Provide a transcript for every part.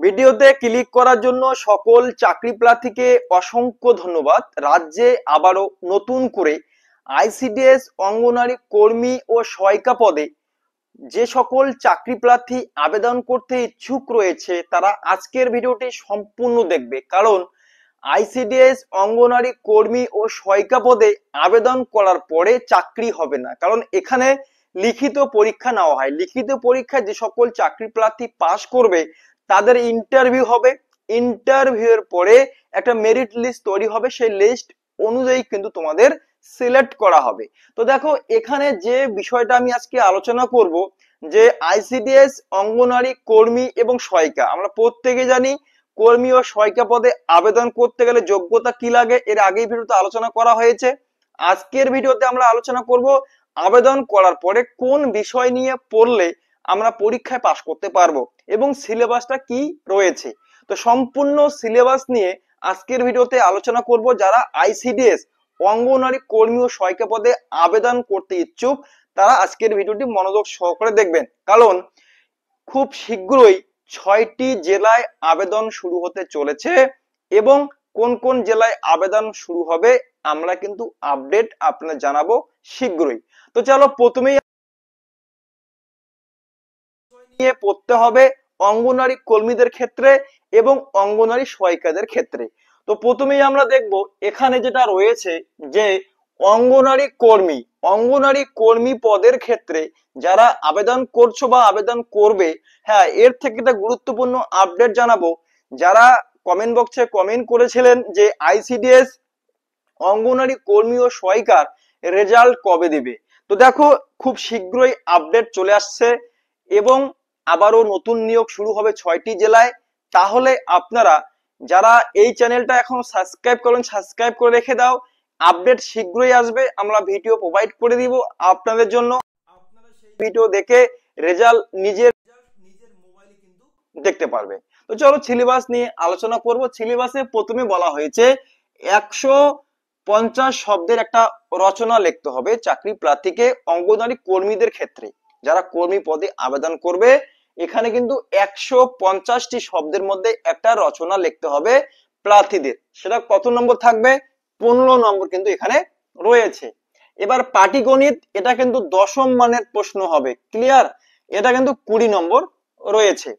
ভিডিওতে ক্লিক করার জন্য সকল চাকরি প্রার্থীকে অসংখ্য ধন্যবাদ। রাজ্যে আবারও নতুন করে আইসিডিএস অঙ্গনারী কর্মী ও সহায়িকা পদে যে সকল চাকরি প্রার্থী আবেদন করতে ইচ্ছুক রয়েছে তারা আজকের ভিডিওটি সম্পূর্ণ দেখবে, কারণ আইসিডিএস অঙ্গনারী কর্মী ও সহায়িকা পদে আবেদন করার পরে চাকরি হবে না, কারণ এখানে লিখিত পরীক্ষা নেওয়া হয়। লিখিত পরীক্ষায় যে সকল চাকরি প্রার্থী পাস করবে তাদের ইন্টারভিউ হবে। ইন্টারভিউয়ের পরে একটা মেরিট লিস্ট তৈরি হবে, সেই লিস্ট অনুযায়ী কিন্তু তোমাদের সিলেক্ট করা হবে। তো দেখো, এখানে যে বিষয়টা আমি আজকে আলোচনা করব যে আইসিডিএস অঙ্গনারী কর্মী এবং সহায়িকা, আমরা প্রত্যেকে জানি কর্মী ও সহায়িকা পদে আবেদন করতে গেলে যোগ্যতা কি লাগে, এর আগেই ভিডিওতে আলোচনা করা হয়েছে। আজকের ভিডিওতে আমরা আলোচনা করব আবেদন করার পরে কোন বিষয় নিয়ে পড়লে আমরা পরীক্ষায় পাশ করতে পারবো এবং সিলেবাসটা কি রয়েছে। তো সম্পূর্ণ সিলেবাস নিয়ে আজকের ভিডিওতে আলোচনা করব। যারা আইসিডিএস অঙ্গনারী কর্মী ও সহায়িকা পদে আবেদন করতে ইচ্ছুক তারা আজকের ভিডিওটি মনোযোগ সহকারে দেখবেন, কারণ খুব শীঘ্রই 6টি জেলায় আবেদন শুরু হতে চলেছে এবং কোন কোন জেলায় আবেদন শুরু হবে আমরা কিন্তু আপডেট আপনাদের জানাবো শীঘ্রই। তো চলো, প্রথমেই নিয়ে পড়তে হবে অঙ্গনারী কর্মীদের ক্ষেত্রে এবং অঙ্গনারী সহায়িকাদের ক্ষেত্রে। তো প্রথমেই আমরা দেখব এখানে যেটা রয়েছে যে অঙ্গনারী কর্মী পদের ক্ষেত্রে যারা আবেদন করছো বা আবেদন করবে, হ্যাঁ, এর থেকে একটা গুরুত্বপূর্ণ আপডেট জানাবো। যারা কমেন্ট বক্সে কমেন্ট করেছিলেন যে আইসিডিএস অঙ্গনারী কর্মী ও সহায়িকার রেজাল্ট কবে দিবে, তো দেখো খুব শীঘ্রই আপডেট চলে আসছে এবং আবারও নতুন নিয়োগ শুরু হবে 6টি জেলায়। তাহলে আপনারা যারা এই চ্যানেলটা এখন সাবস্ক্রাইব করেন, সাবস্ক্রাইব করে রেখে দাও, আপডেট শীঘ্রই আসবে, আমরা ভিডিও প্রোভাইড করে দিব আপনাদের জন্য। আপনারা সেই ভিডিও দেখে রেজাল্ট নিজের মোবাইলে কিন্তু দেখতে পারবে। তো চলো সিলেবাস নিয়ে আলোচনা করব। সিলেবাসে প্রথমে বলা হয়েছে 150 শব্দের একটা রচনা লিখতে হবে চাকরি প্রার্থীকে অঙ্গনারী কর্মীদের ক্ষেত্রে। যারা কর্মী পদে আবেদন করবে এখানে কিন্তু 150টি শব্দের মধ্যে একটা রচনা লিখতে হবে প্রার্থীদের। সেটা কত নম্বর থাকবে? 15 নম্বর কিন্তু এখানে রয়েছে। এবার পাটিগণিত, এটা কিন্তু 10ম মানের প্রশ্ন হবে, ক্লিয়ার? এটা কিন্তু 20 নম্বর রয়েছে।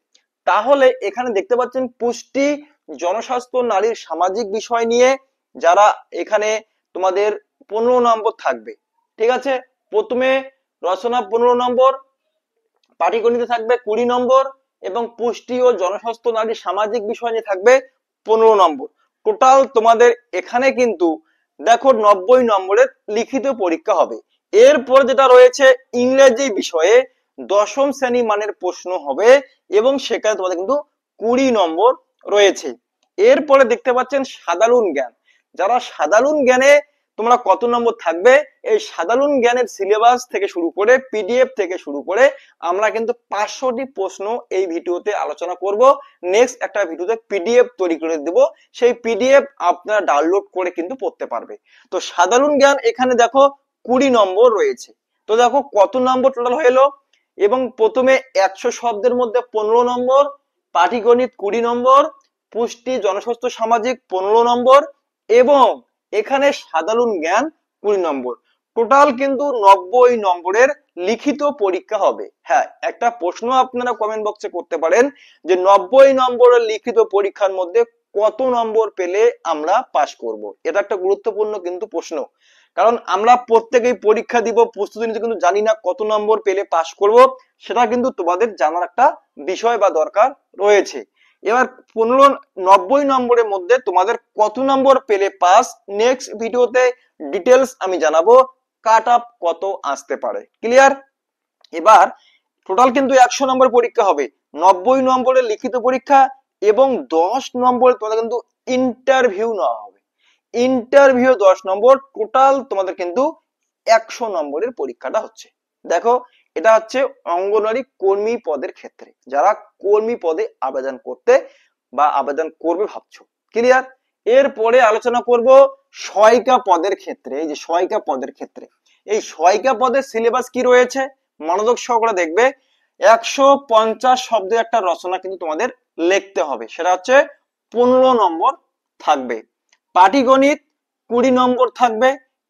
তাহলে এখানে দেখতে পাচ্ছেন পুষ্টি, জনস্বাস্থ্য, নারীর সামাজিক বিষয় নিয়ে যারা এখানে তোমাদের 15 নম্বর থাকবে, ঠিক আছে? প্রথমে রচনা 15 নম্বর, পাটিগণিতে থাকবে 20 নম্বর এবং পুষ্টি ও জনস্বাস্থ্য, নারীর সামাজিক বিষয় নিয়ে থাকবে 15 নম্বর। টোটাল তোমাদের এখানে কিন্তু দেখো 90 নম্বরের লিখিত পরীক্ষা হবে। এরপর যেটা রয়েছে ইংরেজি বিষয়ে 10ম শ্রেণী মানের প্রশ্ন হবে এবং সেখানে তোমাদের কিন্তু 20 নম্বর রয়েছে। এরপরে দেখতে পাচ্ছেন সাধারণ জ্ঞান। যারা সাধারণ জ্ঞানে তোমরা কত নম্বর থাকবে, এই সাধারণ জ্ঞানের সিলেবাস থেকে শুরু করে পিডিএফ থেকে শুরু করে আমরা কিন্তু 500টি প্রশ্ন এই ভিডিওতে আলোচনা করব। নেক্সট একটা ভিডিওতে পিডিএফ তৈরি করে দেব, সেই পিডিএফ আপনারা ডাউনলোড করে কিন্তু পড়তে পারবে। তো সাধারণ জ্ঞান এখানে দেখো 20 নম্বর রয়েছে। তো দেখো কত নম্বর টোটাল হলো, এবং প্রথমে 100 শব্দের মধ্যে 15 নম্বর, পাটিগণিত 20 নম্বর, পুষ্টি, জনস্বাস্থ্য, সামাজিক 15 নম্বর এবং এখানে সাধারণ জ্ঞান 20 নম্বর। টোটাল কিন্তু 90 নম্বরের লিখিত পরীক্ষা হবে। হ্যাঁ, একটা প্রশ্ন আপনারা কমেন্ট বক্সে করতে পারেন যে 90 নম্বরের লিখিত পরীক্ষার মধ্যে কত নম্বর পেলে আমরা পাস করব। এটা একটা গুরুত্বপূর্ণ কিন্তু প্রশ্ন, কারণ আমরা প্রত্যেকেই পরীক্ষা দিব, প্রস্তুতি নিতে কিন্তু জানি না কত নম্বর পেলে পাস করব। সেটা কিন্তু তোমাদের জানার একটা বিষয় বা দরকার রয়েছে। এবার 90 নম্বরের মধ্যে তোমাদের কত নম্বর পেলে পাস, নেক্সট ভিডিওতে ডিটেলস আমি জানাবো, কাট অফ কত আসতে পারে, ক্লিয়ার? এবার টোটাল কিন্তু 100 নম্বর পরীক্ষা হবে, 90 নম্বরের লিখিত পরীক্ষা এবং 10 নম্বর তোমাদের কিন্তু ইন্টারভিউ নেওয়া হবে। ইন্টারভিউ 10 নম্বর, টোটাল তোমাদের কিন্তু 100 নম্বরের পরীক্ষাটা হচ্ছে। দেখো, এটা হচ্ছে অঙ্গনারী কর্মী পদের ক্ষেত্রে, যারা কর্মী পদে আবেদন করতে বা আবেদন করবে ভাবছো, ক্লিয়ার? এরপরে আলোচনা করব সহায়িকা পদের ক্ষেত্রে। এই যে সহায়িকা পদের ক্ষেত্রে, এই সহায়িকা পদের সিলেবাস কি রয়েছে মনোযোগ সহকারে দেখবে। 150 শব্দের একটা রচনা কিন্তু তোমাদের লিখতে হবে, সেটা হচ্ছে 15 নম্বর থাকবে। পাটিগণিত 20 নম্বর থাকবে।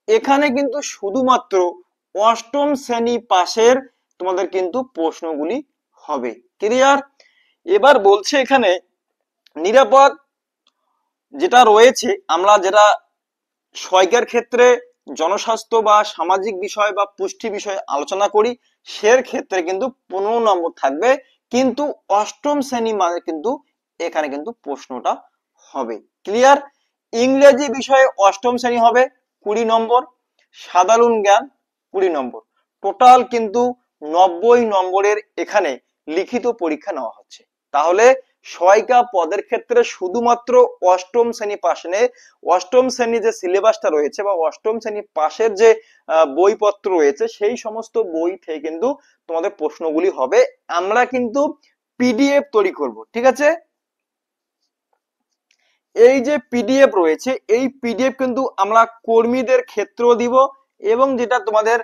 এখানে কিন্তু শুধুমাত্র অষ্টম শ্রেণী পাশের তোমাদের কিন্তু প্রশ্নগুলি হবে। ক্লিয়ার? এবার বলছে এখানে নিরাপদ যেটা রয়েছে, আমরা যেটা সহায়িকার ক্ষেত্রে জনস্বাস্থ্য বা সামাজিক বিষয় বা পুষ্টি বিষয় আলোচনা করি, সের ক্ষেত্রে কিন্তু 15 নম্বর থাকবে, কিন্তু অষ্টম শ্রেণী মানে কিন্তু এখানে কিন্তু প্রশ্নটা হবে। ক্লিয়ার? ইংরেজি বিষয়ে অষ্টম শ্রেণী হবে 20 নম্বর, সাধারণ জ্ঞান 20 নম্বর, টোটাল কিন্তু 90 নম্বরের এখানে লিখিত পরীক্ষা নেওয়া হচ্ছে। তাহলে সহায়িকা পদের ক্ষেত্রে শুধুমাত্র অষ্টম শ্রেণী পাশে, অষ্টম শ্রেণী যে সিলেবাসটা রয়েছে বা অষ্টম শ্রেণী পাশের যে বইপত্র রয়েছে সেই সমস্ত বই থেকে কিন্তু তোমাদের প্রশ্নগুলি হবে। আমরা কিন্তু পিডিএফ তৈরি করব, ঠিক আছে? এই যে পিডিএফ রয়েছে, এই পিডিএফ কিন্তু আমরা কর্মীদের ক্ষেত্রেও দিব, এবং যেটা তোমাদের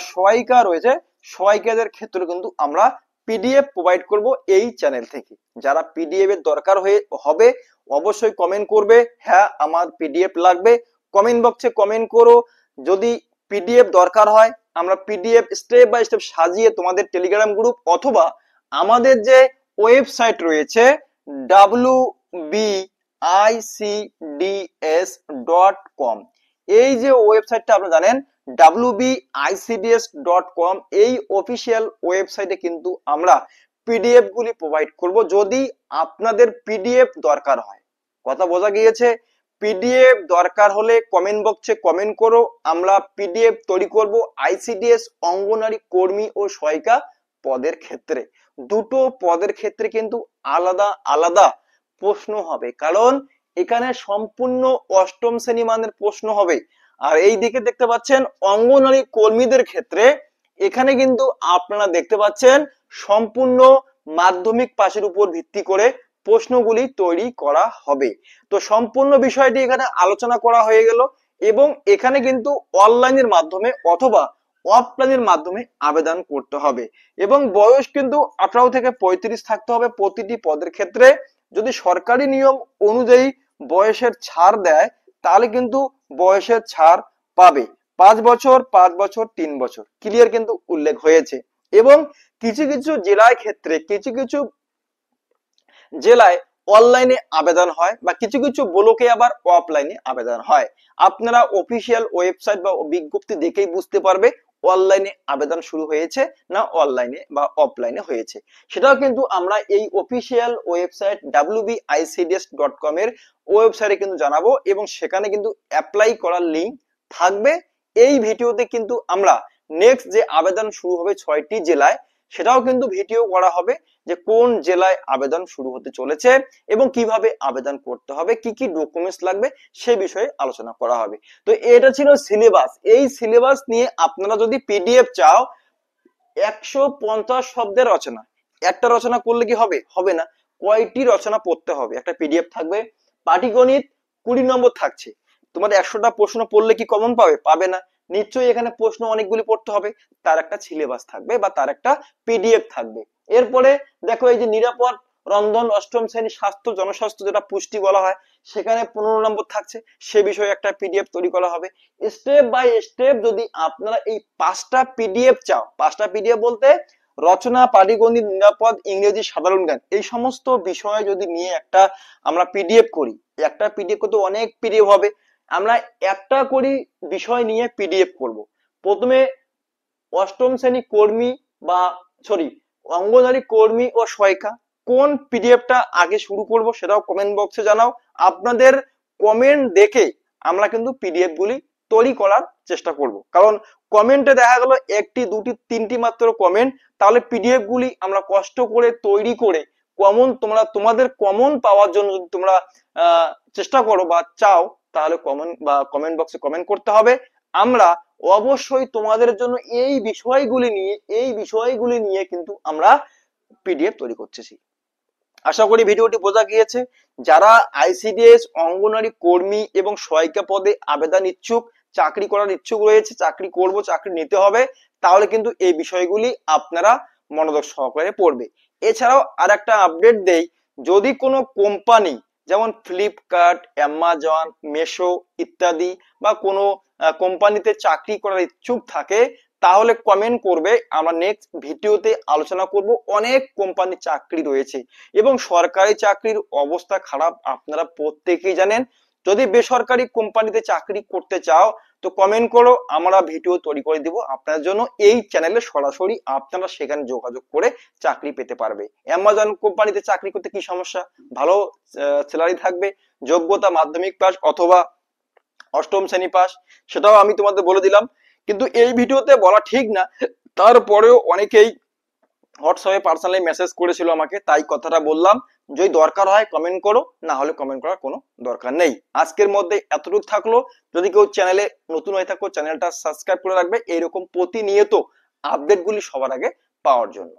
সহায়িকা রয়েছে সহায়িকাদের ক্ষেত্রে কিন্তু আমরা পিডিএফ প্রোভাইড করব এই চ্যানেল থেকে। যারা পিডিএফ এর দরকার হবে অবশ্যই কমেন্ট করবে, হ্যাঁ আমার পিডিএফ লাগবে। কমেন্ট বক্সে কমেন্ট করো। যদি পিডিএফ দরকার হয় আমরা পিডিএফ স্টেপ বাই স্টেপ সাজিয়ে তোমাদের টেলিগ্রাম গ্রুপ অথবা আমাদের যে ওয়েবসাইট রয়েছে wbicds.com, এই যে ওয়েবসাইটটা আপনারা জানেন wbicds.com, এই অফিসিয়াল ওয়েবসাইটে কিন্তু আমরা পিডিএফ গুলি প্রোভাইড করব যদি আপনাদের পিডিএফ দরকার হয়। কথা বোঝা গিয়েছে? পিডিএফ দরকার হলে কমেন্ট বক্সে কমেন্ট করো, আমরা পিডিএফ তৈরি করব আইসিডিএস অঙ্গনারী কর্মী ও সহায়িকা পদের ক্ষেত্রে। দুটো পদের ক্ষেত্রে কিন্তু আলাদা আলাদা প্রশ্ন হবে, কারণ এখানে সম্পূর্ণ অষ্টম শ্রেণী মানের প্রশ্ন হবে। আর এই দিকে দেখতে পাচ্ছেন অঙ্গনওয়াড়ি কর্মীদের ক্ষেত্রে এখানে কিন্তু আপনারা দেখতে পাচ্ছেন সম্পূর্ণ মাধ্যমিক পাশের উপর ভিত্তি করে প্রশ্নগুলি তৈরি করা হবে। তো সম্পূর্ণ বিষয়টি এখানে আলোচনা করা হয়ে গেল, এবং এখানে কিন্তু অনলাইনের মাধ্যমে অথবা অফলাইনের মাধ্যমে আবেদন করতে হবে, এবং বয়স কিন্তু 18 থেকে 35 থাকতে হবে প্রতিটি পদের ক্ষেত্রে। যদি সরকারি নিয়ম অনুযায়ী বয়সের ছাড় দেয় তাহলে কিন্তু বয়সের ছাড় পাবে 5 বছর, 5 বছর, 3 বছর, ক্লিয়ার কিন্তু উল্লেখ হয়েছে। এবং কিছু কিছু জেলার ক্ষেত্রে কিছু কিছু জেলায় অনলাইনে আবেদন হয় বা কিছু কিছু ব্লকে আবার অফলাইনে আবেদন হয়। আপনারা অফিসিয়াল ওয়েবসাইট বা বিজ্ঞপ্তি দেখেই বুঝতে পারবে অনলাইনে আবেদন শুরু হয়েছে না অনলাইনে বা অফলাইনে হয়েছে। সেটাও কিন্তু আমরা এই অফিসিয়াল ওয়েবসাইট wbicds.com এর ওয়েবসাইটে কিন্তু জানাবো, এবং সেখানে কিন্তু অ্যাপ্লাই করার লিংক থাকবে। এই ভিডিওতে কিন্তু আমরা নেক্সট যে আবেদন শুরু হবে 6টি জেলায়, সেটাও কিন্তু ভিডিও করা হবে যে কোন জেলায় আবেদন শুরু হতে চলেছে এবং কিভাবে আবেদন করতে হবে, কি কি ডকুমেন্টস লাগবে সে বিষয়ে আলোচনা করা হবে। তো এটা ছিল সিলেবাস। এই সিলেবাস নিয়ে আপনারা যদি পিডিএফ চাও, 150 শব্দের রচনা, একটা রচনা করলে কি হবে? হবে না। কয়টি রচনা পড়তে হবে? একটা পিডিএফ থাকবে। পাটিগণিত 20 নম্বর থাকছে, তোমার 100টা প্রশ্ন পড়লে কি কমন পাবে? পাবে না। নিশ্চয়ই এখানে প্রশ্ন অনেকগুলি পড়তে হবে, তার একটা সিলেবাস থাকবে বা তার একটা পিডিএফ থাকবে। এরপরে দেখো এই যে নিরাপদ রন্ধন অষ্টম শ্রেণী স্বাস্থ্য জনস্বাস্থ্য যেটা পুষ্টি বলা হয়, সেখানে 15 নম্বর থাকছে, সে বিষয়ে একটা পিডিএফ তৈরি করা হবে। স্টেপ বাই স্টেপ যদি আপনারা এই 5টা পিডিএফ চাও, 5টা পিডিএফ বলতে রচনা, পাটিগণিত, নিরাপদ, ইংরেজি, সাধারণ জ্ঞান, এই সমস্ত বিষয় যদি নিয়ে একটা আমরা পিডিএফ করি, একটা পিডিএফ করতে অনেক পিডিএফ হবে, আমরা একটা করি বিষয় নিয়ে পিডিএফ করব। প্রথমে অষ্টম শ্রেণী কর্মী বা সরি অঙ্গনারী কর্মী ও সহায়িকা, কোন পিডিএফটা আগে শুরু করব সেটাও কমেন্ট বক্সে জানাও। আপনাদের কমেন্ট দেখে আমরা কিন্তু পিডিএফ গুলি তৈরি করার চেষ্টা করব, কারণ কমেন্টে দেখা গেল একটি, দুটি, তিনটি মাত্র কমেন্ট, তাহলে পিডিএফ গুলি আমরা কষ্ট করে তৈরি করে কমন তোমাদের কমন পাওয়ার জন্য যদি তোমরা চেষ্টা করো বা চাও, তাহলে কমেন্ট বক্সে কমেন্ট করতে হবে। আমরা অবশ্যই তোমাদের জন্য এই বিষয়গুলি নিয়ে কিন্তু আমরা পিডিএফ তৈরি করতেছি। আশা করি ভিডিওটি বোঝা গিয়েছে। যারা আইসিডিএস অঙ্গনারী কর্মী এবং সহায়িকা পদে আবেদন ইচ্ছুক, চাকরি করার ইচ্ছুক রয়েছে, চাকরি করব, চাকরি নিতে হবে, তাহলে কিন্তু এই বিষয়গুলি আপনারা মনোযোগ সহকারে পড়বে। এছাড়াও আর একটা আপডেট দেই যদি কোনো কোম্পানি যেমন ফ্লিপকার্ট, অ্যামাজন, মেশো ইত্যাদি বা কোনো কোম্পানিতে চাকরি করার ইচ্ছুক থাকে তাহলে কমেন্ট করবে, আমরা নেক্সট ভিডিওতে আলোচনা করব। অনেক কোম্পানি চাকরি রয়েছে এবং সরকারি চাকরির অবস্থা খারাপ, আপনারা প্রত্যেকেই জানেন। যদি বেসরকারি কোম্পানিতে চাকরি করতে চাও তো কমেন্ট করো, আমরা ভিডিও তৈরি করে দিব আপনার জন্য। এই চ্যানেলে সরাসরি আপনারা সেখানে যোগাযোগ করে চাকরি পেতে পারবে। অ্যামাজন কোম্পানিতে চাকরি করতে কি সমস্যা, ভালো স্যালারি থাকবে, যোগ্যতা মাধ্যমিক পাস অথবা অষ্টম শ্রেণী পাস, সেটাও আমি তোমাদের বলে দিলাম। কিন্তু এই ভিডিওতে বলা ঠিক না, তারপরেও অনেকেই হোয়াটসঅ্যাপে পার্সোনালি মেসেজ করেছিল আমাকে, তাই কথাটা বললাম। যদি দরকার হয় কমেন্ট করো, না হলে কমেন্ট করার কোনো দরকার নেই। আজকের মধ্যে এতটুকু থাকলো। যদি কেউ চ্যানেলে নতুন হয়ে থাকো চ্যানেলটা সাবস্ক্রাইব করে রাখবে এইরকম প্রতিনিয়ত আপডেটগুলি সবার আগে পাওয়ার জন্য।